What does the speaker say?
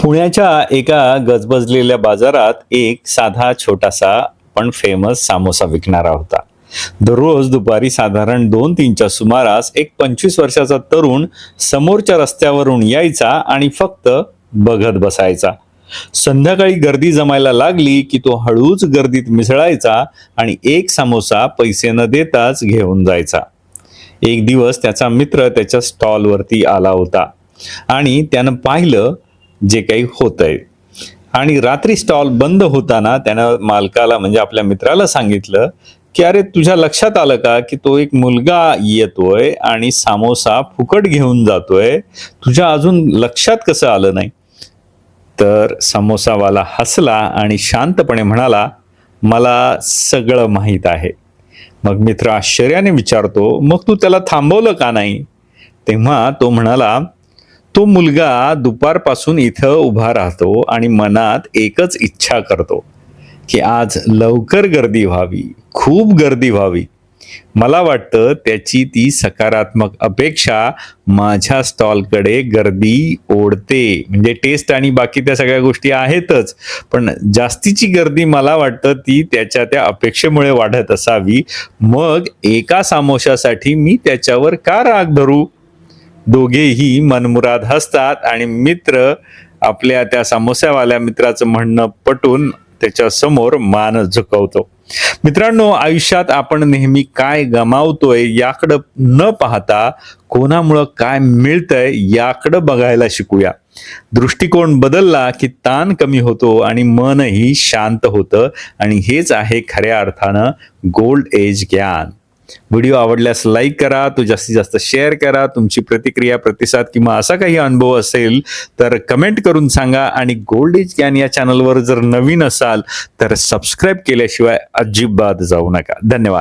पुण्याच्या एका गजबजलेल्या बाजारात एक साधा छोटासा पण फेमस सामोसा विकणारा होता. दररोज दुपारी साधारण 2-3च्या सुमारास एक 25 वर्षाचा तरुण समोरच्या रस्त्यावरून यायचा आणि फक्त बघत बसायचा. संध्याकाळी गर्दी जमायला लागली की तो हळूच गर्दीत मिसळायचा आणि एक समोसा पैसे न देताच घेऊन जायचा. एक दिवस त्याचा मित्र त्याच्या स्टॉलवरती आला होता आणि त्यानं पाहिलं जे काही होतंय आणि रात्री स्टॉल बंद होताना त्यानं मालकाला म्हणजे आपल्या मित्राला सांगितलं की अरे तुझ्या लक्षात आलं का की तो एक मुलगा येतोय आणि सामोसा फुकट घेऊन जातोय, तुझ्या अजून लक्षात कसं आलं नाही? तर समोसावाला हसला आणि शांतपणे म्हणाला, मला सगळं माहीत आहे. मग मित्र आश्चर्याने विचारतो, मग तू त्याला थांबवलं का नाही? तेव्हा तो म्हणाला, तो मुलगा दुपारपासून इथं उभा राहतो आणि मनात एकच इच्छा करतो की आज लवकर गर्दी व्हावी, खूप गर्दी व्हावी. मला वाटतं त्याची ती सकारात्मक अपेक्षा माझ्या स्टॉलकडे गर्दी ओढते. म्हणजे टेस्ट आणि बाकी त्या सगळ्या गोष्टी आहेतच, पण जास्तीची गर्दी मला वाटतं ती त्याच्या त्या अपेक्षेमुळे वाढत असावी. मग एका सामोशासाठी मी त्याच्यावर का राग धरू? दोघेही मनमुराद हसतात आणि मित्र आपल्या त्या समोसावाल्या मित्राचं म्हणणं पटून त्याच्या समोर मान झुकवतो. मित्रांनो, आयुष्यात आपण नेहमी काय गमावतोय याकडं न पाहता कोणामुळं काय मिळतंय याकडं बघायला शिकूया. दृष्टिकोन बदलला की ताण कमी होतो आणि मनही शांत होतं आणि हेच आहे खऱ्या अर्थानं गोल्ड एज ज्ञान. व्हिडिओ आवडल्यास लाईक करा, तो जास्तीत जास्त शेअर करा. तुमची प्रतिक्रिया, प्रतिसाद किंवा असा काही अनुभव असेल तर कमेंट करून सांगा. आणि गोल्ड एज ज्ञान या चॅनलवर जर नवीन असाल तर सबस्क्राईब केल्याशिवाय अजिबात जाऊ नका. धन्यवाद.